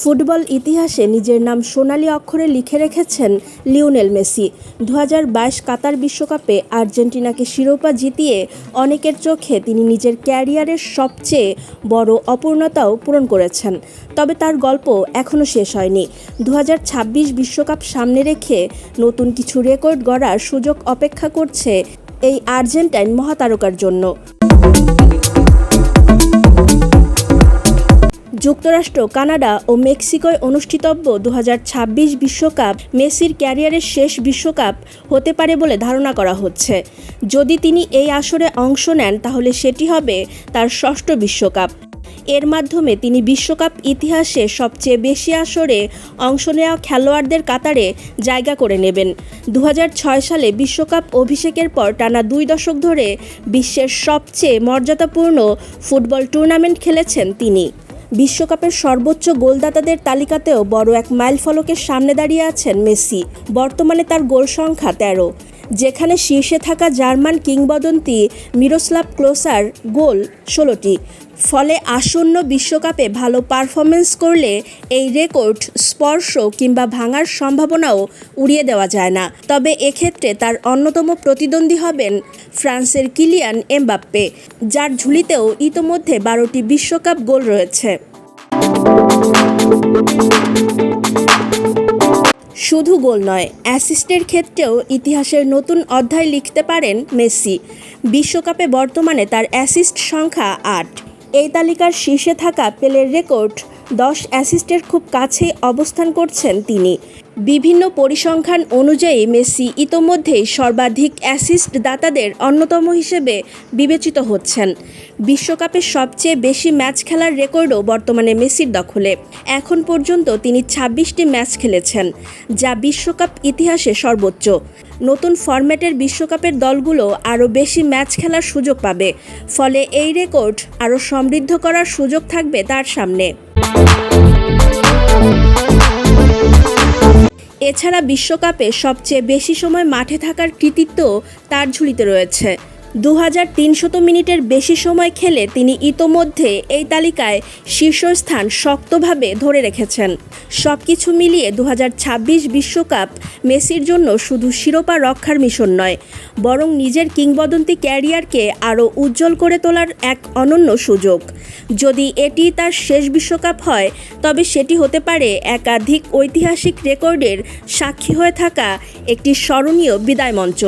Football ইতিহাসে নিজের নাম সোনালি অক্ষরে লিখে রেখেছেন লিওনেল মেসি। 2022 কাতার বিশ্বকাপে আর্জেন্টিনাকে শিরোপা জিতিয়ে অনেকের চোখে তিনি নিজের ক্যারিয়ারের সবচেয়ে বড় অপূর্ণতাও পূরণ করেছেন। তবে তার গল্প এখনও শেষ হয়নি। 2026 বিশ্বকাপ সামনে রেখে নতুন কিছু রেকর্ড গড়ার সুযোগ অপেক্ষা করছে এই আর্জেন্টাইন মহাতারকার জন্য। যুক্তরাষ্ট্র, কানাডা ও মেক্সিকোয় অনুষ্ঠিতব্য 2026 বিশ্বকাপ মেসির ক্যারিয়ারের শেষ বিশ্বকাপ হতে পারে বলে ধারণা করা হচ্ছে। যদি তিনি এই আসরে অংশ নেন তাহলে সেটি হবে তার ষষ্ঠ বিশ্বকাপ। এর মাধ্যমে তিনি বিশ্বকাপ ইতিহাসে সবচেয়ে বেশি আসরে অংশ নেওয়া খেলোয়াড়দের কাতারে জায়গা করে নেবেন। 2006 সালে বিশ্বকাপ অভিষেকের পর টানা 2 দশক ধরে বিশ্বের সবচেয়ে মর্যাদাপূর্ণ ফুটবল টুর্নামেন্ট খেলেছেন তিনি। বিশ্বকাপের সর্বোচ্চ গোলদাতাদের তালিকাতেও বড় এক মাইলফলকের সামনে দাঁড়িয়ে আছেন মেসি। বর্তমানে তার গোল সংখ্যা 13, যেখানে শীর্ষে থাকা জার্মান কিংবদন্তি মিরোস্লাভ ক্লোসার গোল 16টি। ফলে আসন্ন বিশ্বকাপে ভালো পারফরমেন্স করলে এই রেকর্ড স্পর্শ কিংবা ভাঙার সম্ভাবনাও উড়িয়ে দেওয়া যায় না। তবে এক্ষেত্রে তার অন্যতম প্রতিদ্বন্দ্বী হবেন ফ্রান্সের কিলিয়ান এমবাপ্পে, যার ঝুলিতেও ইতোমধ্যে 12টি বিশ্বকাপ গোল রয়েছে। শুধু গোল নয়, অ্যাসিস্টের ক্ষেত্রেও ইতিহাসের নতুন অধ্যায় লিখতে পারেন মেসি। বিশ্বকাপে বর্তমানে তার অ্যাসিস্ট সংখ্যা 8। এই তালিকার শীর্ষে থাকা পেলের রেকর্ড 10 অ্যাসিস্টের খুব কাছেই অবস্থান করছেন তিনি। বিভিন্ন পরিসংখ্যান অনুযায়ী মেসি ইতোমধ্যেই সর্বাধিক অ্যাসিস্ট দাতাদের অন্যতম হিসেবে বিবেচিত হচ্ছেন। বিশ্বকাপে সবচেয়ে বেশি ম্যাচ খেলার রেকর্ডও বর্তমানে মেসির দখলে। এখন পর্যন্ত তিনি 26টি ম্যাচ খেলেছেন, যা বিশ্বকাপ ইতিহাসে সর্বোচ্চ। নতুন ফরম্যাটের বিশ্বকাপের দলগুলো আরও বেশি ম্যাচ খেলার সুযোগ পাবে, ফলে এই রেকর্ড আরও সমৃদ্ধ করার সুযোগ থাকবে তার সামনে। এছাড়া বিশ্বকাপে সবচেয়ে বেশি সময় মাঠে থাকার কৃতিত্ব তার ঝুলিতে রয়েছে। 2300 মিনিটের বেশি সময় খেলে তিনি ইতোমধ্যে এই তালিকায় শীর্ষস্থান শক্তভাবে ধরে রেখেছেন। সবকিছু মিলিয়ে 2026 বিশ্বকাপ মেসির জন্য শুধু শিরোপা রক্ষার মিশন নয়, বরং নিজের কিংবদন্তি ক্যারিয়ারকে আরও উজ্জ্বল করে তোলার এক অনন্য সুযোগ। যদি এটি তার শেষ বিশ্বকাপ হয়, তবে সেটি হতে পারে একাধিক ঐতিহাসিক রেকর্ডের সাক্ষী হয়ে থাকা একটি স্মরণীয় বিদায় মঞ্চ।